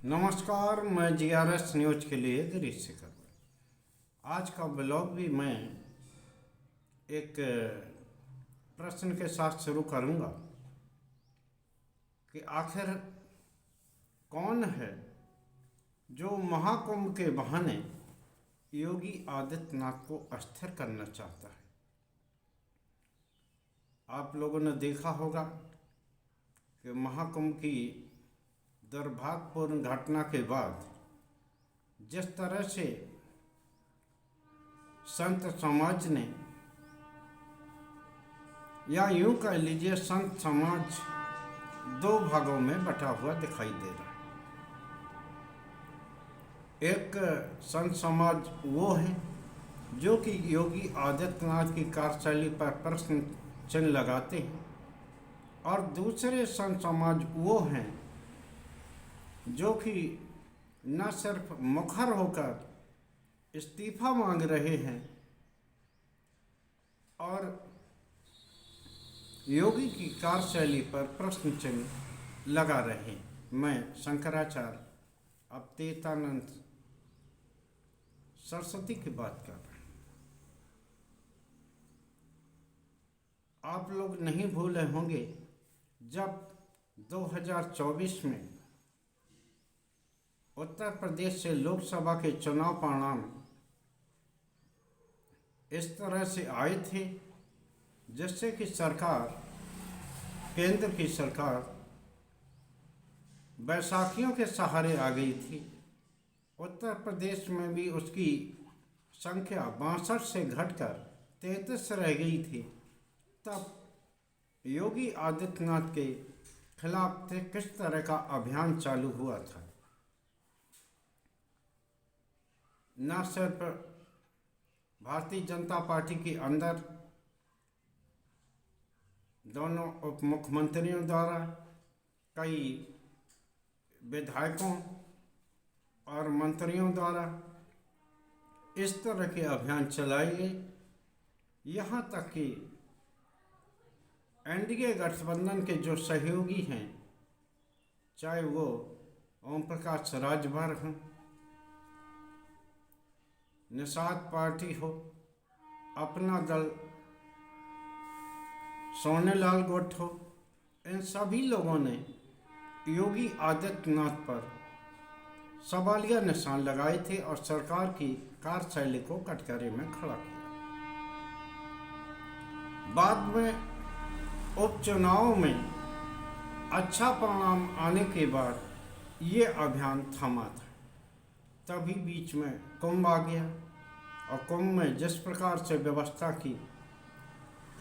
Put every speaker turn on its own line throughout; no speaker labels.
नमस्कार, मैं GRS news के लिए गिरीश शेखर। आज का ब्लॉग भी मैं एक प्रश्न के साथ शुरू करूंगा कि आखिर कौन है जो महाकुंभ के बहाने योगी आदित्यनाथ को अस्थिर करना चाहता है। आप लोगों ने देखा होगा कि महाकुंभ की दुर्भाग्यपूर्ण घटना के बाद जिस तरह से संत समाज ने, या यूं कह लीजिए संत समाज दो भागों में बटा हुआ दिखाई दे रहा है। एक संत समाज वो है जो कि योगी आदित्यनाथ की कार्यशैली पर प्रश्न चिन्ह लगाते हैं, और दूसरे संत समाज वो हैं जो कि न सिर्फ मुखर होकर इस्तीफा मांग रहे हैं और योगी की कार्यशैली पर प्रश्न चिन्ह लगा रहे हैं। मैं शंकराचार्य अवधेतानंद सरस्वती की बात कर रहा हूँ। आप लोग नहीं भूले होंगे जब 2024 में उत्तर प्रदेश से लोकसभा के चुनाव परिणाम इस तरह से आए थे जिससे कि सरकार, केंद्र की सरकार बैसाखियों के सहारे आ गई थी। उत्तर प्रदेश में भी उसकी संख्या 62 से घटकर 33 रह गई थी। तब योगी आदित्यनाथ के खिलाफ किस तरह का अभियान चालू हुआ था। न सिर्फ भारतीय जनता पार्टी के अंदर दोनों उप मुख्यमंत्रियों द्वारा, कई विधायकों और मंत्रियों द्वारा इस तरह के अभियान चलाए गए, यहाँ तक कि एनडीए गठबंधन के जो सहयोगी हैं, चाहे वो ओम प्रकाश राजभर हों, निषाद पार्टी हो, अपना दल सोनेलाल गुट हो, इन सभी लोगों ने योगी आदित्यनाथ पर सवालिया निशान लगाए थे और सरकार की कार्यशैली को कटघरे में खड़ा किया। बाद में उपचुनाव में अच्छा परिणाम आने के बाद ये अभियान थमा था। तभी बीच में कुंभ आ गया और कुंभ में जिस प्रकार से व्यवस्था की,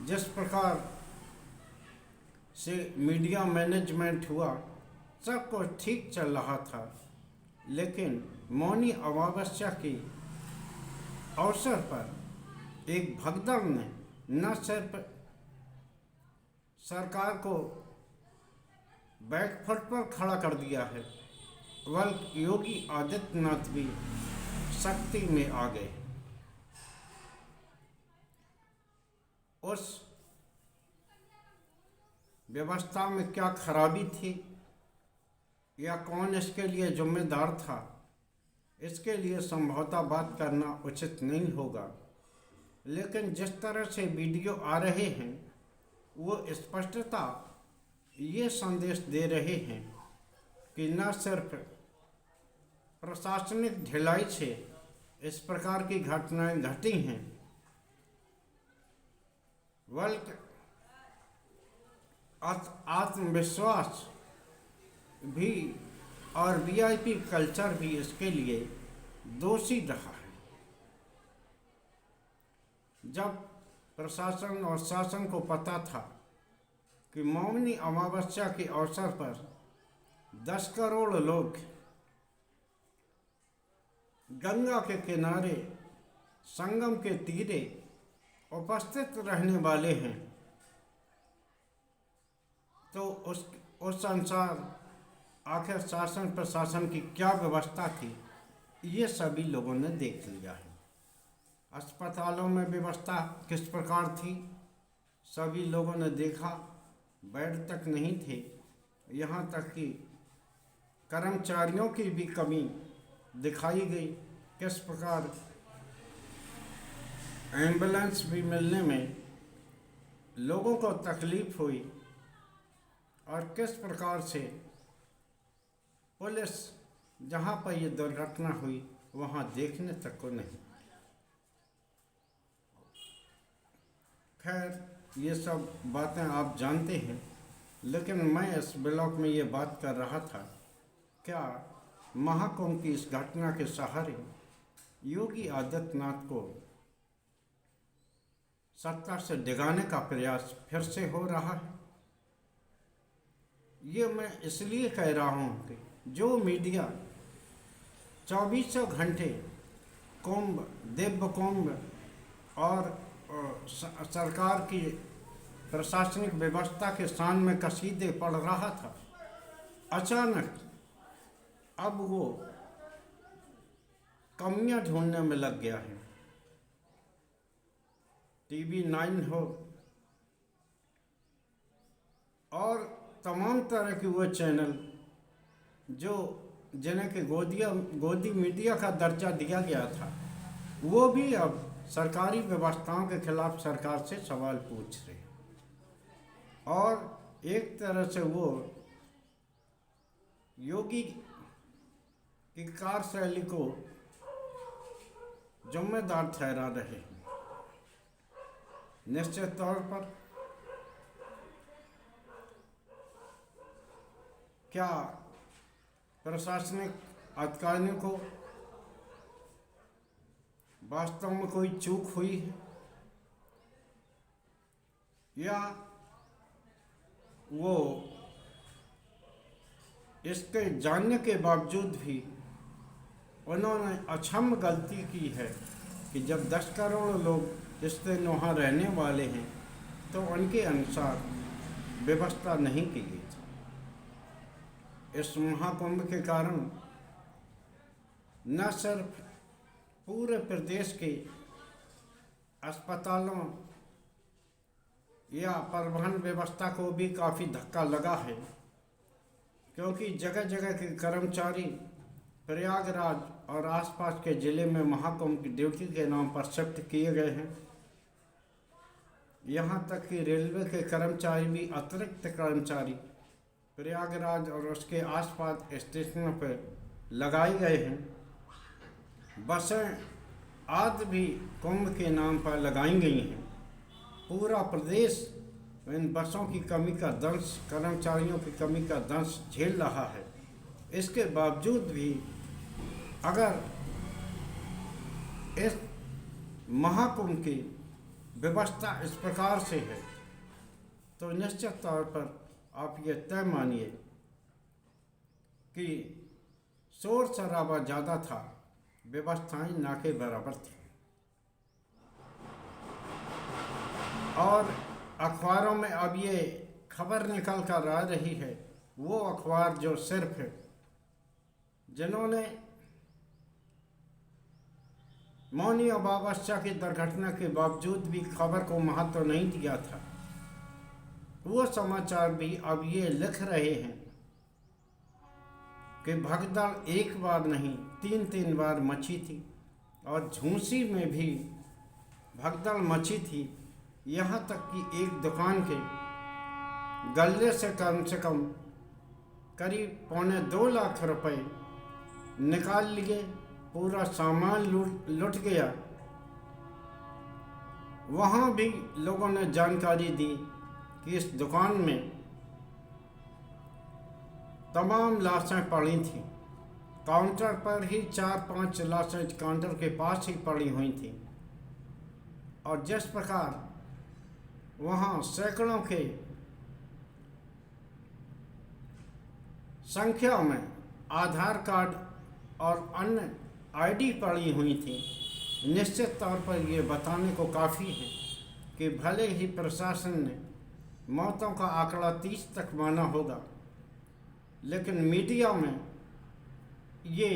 जिस प्रकार से मीडिया मैनेजमेंट हुआ, सब कुछ ठीक चल रहा था। लेकिन मौनी अमावस्या के अवसर पर एक भगदड़ ने न सिर्फ सरकार को बैकफुट पर खड़ा कर दिया है, बल्कि योगी आदित्यनाथ भी शक्ति में आ गए। उस व्यवस्था में क्या खराबी थी या कौन इसके लिए जिम्मेदार था, इसके लिए संभवतः बात करना उचित नहीं होगा। लेकिन जिस तरह से वीडियो आ रहे हैं वो स्पष्टता ये संदेश दे रहे हैं कि न सिर्फ प्रशासनिक ढिलाई से इस प्रकार की घटनाएं घटी हैं, बल्कि आत्मविश्वास भी और वीआईपी कल्चर भी इसके लिए दोषी रहा है। जब प्रशासन और शासन को पता था कि मौनी अमावस्या के अवसर पर 10 करोड़ लोग गंगा के किनारे संगम के तीरे उपस्थित रहने वाले हैं, तो उस अनुसार आखिर शासन प्रशासन की क्या व्यवस्था थी, ये सभी लोगों ने देख लिया है। अस्पतालों में व्यवस्था किस प्रकार थी, सभी लोगों ने देखा। बेड तक नहीं थे, यहाँ तक कि कर्मचारियों की भी कमी दिखाई गई। किस प्रकार एम्बुलेंस भी मिलने में लोगों को तकलीफ हुई और किस प्रकार से पुलिस जहाँ पर ये दुर्घटना हुई वहाँ देखने तक को नहीं। खैर ये सब बातें आप जानते हैं, लेकिन मैं इस ब्लॉग में ये बात कर रहा था, क्या महाकुंभ की इस घटना के सहारे योगी आदित्यनाथ को सत्ता से डिगाने का प्रयास फिर से हो रहा है। ये मैं इसलिए कह रहा हूँ कि जो मीडिया 2400 घंटे कुंभ, दिव्य कुंभ और सरकार की प्रशासनिक व्यवस्था के शान में कसीदे पढ़ रहा था, अचानक अब वो कमियां ढूंढने में लग गया है। टीवी 9 हो और तमाम तरह के वो चैनल जो जिन्हें के गोदी मीडिया का दर्जा दिया गया था, वो भी अब सरकारी व्यवस्थाओं के खिलाफ सरकार से सवाल पूछ रहे हैं और एक तरह से वो योगी की कार्यशैली को जिम्मेदार ठहरा रहे हैं। निश्चित तौर पर क्या प्रशासनिक अधिकारियों को वास्तव में कोई चूक हुई है, या वो इसके जानने के बावजूद भी उन्होंने अक्षम्य गलती की है कि जब 10 करोड़ लोग इस दिन वहाँ रहने वाले हैं तो उनके अनुसार व्यवस्था नहीं की गई थी। इस महाकुंभ के कारण न सिर्फ पूरे प्रदेश के अस्पतालों या परिवहन व्यवस्था को भी काफ़ी धक्का लगा है, क्योंकि जगह जगह के कर्मचारी प्रयागराज और आसपास के ज़िले में महाकुंभ की ड्यूटी के नाम पर शिफ्ट किए गए हैं। यहाँ तक कि रेलवे के कर्मचारी भी, अतिरिक्त कर्मचारी प्रयागराज और उसके आसपास स्टेशनों पर लगाए गए हैं। बसें आदि भी कुंभ के नाम पर लगाई गई हैं। पूरा प्रदेश इन बसों की कमी का दंश, कर्मचारियों की कमी का दंश झेल रहा है। इसके बावजूद भी अगर इस महाकुंभ की व्यवस्था इस प्रकार से है तो निश्चित तौर पर आप ये तय मानिए कि शोर शराबा ज़्यादा था, व्यवस्थाएं ना के बराबर थी। और अखबारों में अब ये खबर निकल कर आ रही है, वो अखबार जो सिर्फ जिन्होंने मौनी अमावस्या की दुर्घटना के बावजूद भी खबर को महत्व नहीं दिया था, वो समाचार भी अब ये लिख रहे हैं कि भगदड़ एक बार नहीं 3 बार मची थी और झूंसी में भी भगदड़ मची थी। यहाँ तक कि एक दुकान के गले से कम करीब 2.25 लाख रुपए निकाल लिए, पूरा सामान लुट गया। वहाँ भी लोगों ने जानकारी दी कि इस दुकान में तमाम लाशें पड़ी थीं। काउंटर पर ही 4-5 लाशें काउंटर के पास ही पड़ी हुई थीं और जिस प्रकार वहाँ सैकड़ों के संख्या में आधार कार्ड और अन्य आईडी पड़ी हुई थी, निश्चित तौर पर ये बताने को काफ़ी है कि भले ही प्रशासन ने मौतों का आंकड़ा 30 तक माना होगा, लेकिन मीडिया में ये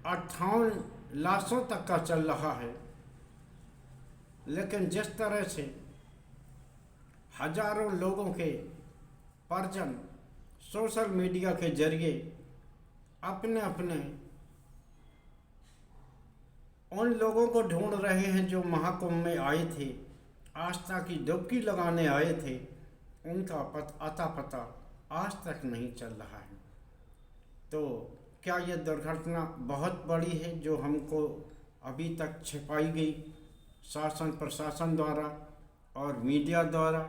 58 लाशों तक का चल रहा है। लेकिन जिस तरह से हजारों लोगों के परिजन सोशल मीडिया के जरिए अपने अपने उन लोगों को ढूंढ रहे हैं जो महाकुंभ में आए थे, आस्था की डुबकी लगाने आए थे। उनका अता पता आज तक नहीं चल रहा है। तो क्या यह दुर्घटना बहुत बड़ी है जो हमको अभी तक छिपाई गई शासन प्रशासन द्वारा और मीडिया द्वारा,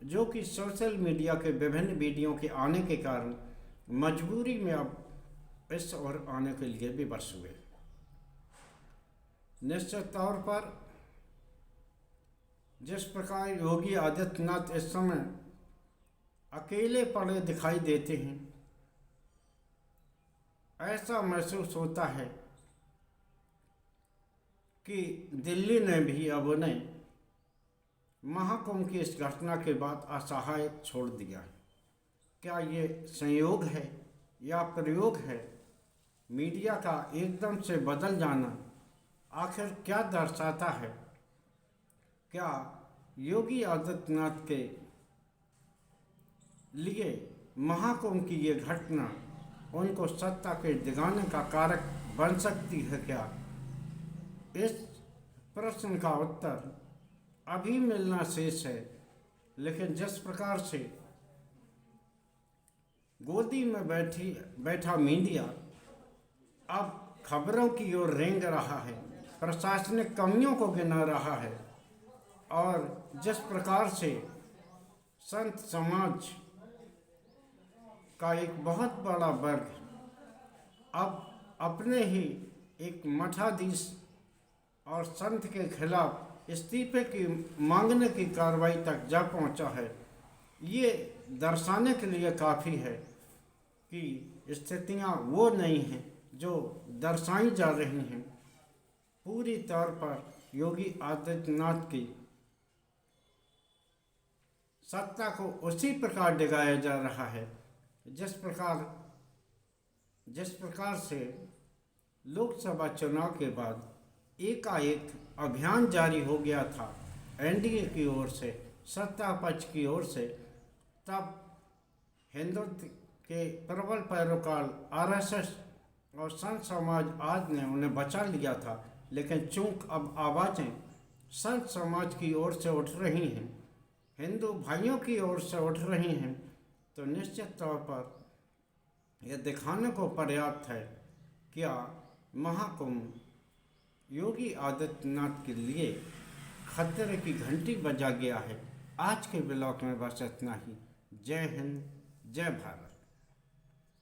जो कि सोशल मीडिया के विभिन्न वीडियो के आने के कारण मजबूरी में अब इस ओर आने के लिए विवश हुए। निश्चित तौर पर जिस प्रकार योगी आदित्यनाथ इस समय अकेले पड़े दिखाई देते हैं, ऐसा महसूस होता है कि दिल्ली ने भी अब उन्हें महाकुंभ की इस घटना के बाद असहाय छोड़ दिया है। क्या ये संयोग है या प्रयोग है? मीडिया का एकदम से बदल जाना आखिर क्या दर्शाता है? क्या योगी आदित्यनाथ के लिए महाकुंभ की ये घटना उनको सत्ता के दिगाने का कारक बन सकती है क्या? इस प्रश्न का उत्तर अभी मिलना शेष है। लेकिन जिस प्रकार से गोदी में बैठा मीडिया अब खबरों की ओर रेंग रहा है, प्रशासनिक कमियों को गिना रहा है, और जिस प्रकार से संत समाज का एक बहुत बड़ा वर्ग अब अपने ही एक मठाधीश और संत के खिलाफ इस्तीफे की मांगने की कार्रवाई तक जा पहुंचा है, ये दर्शाने के लिए काफ़ी है कि स्थितियां वो नहीं हैं जो दर्शाई जा रही हैं। पूरी तौर पर योगी आदित्यनाथ की सत्ता को उसी प्रकार डिगाया जा रहा है जिस प्रकार से लोकसभा चुनाव के बाद एकाएक अभियान जारी हो गया था एनडीए की ओर से, सत्ता पक्ष की ओर से। तब हिंदुत्व के प्रबल पैरोकार आरएसएस और संत समाज आज ने उन्हें बचा लिया था, लेकिन चूंकि अब आवाज़ें संत समाज की ओर से उठ रही हैं, हिंदू भाइयों की ओर से उठ रही हैं, तो निश्चित तौर पर यह दिखाने को पर्याप्त है क्या महाकुंभ योगी आदित्यनाथ के लिए खतरे की घंटी बजा गया है। आज के ब्लॉग में बस इतना ही। जय हिंद, जय भारत।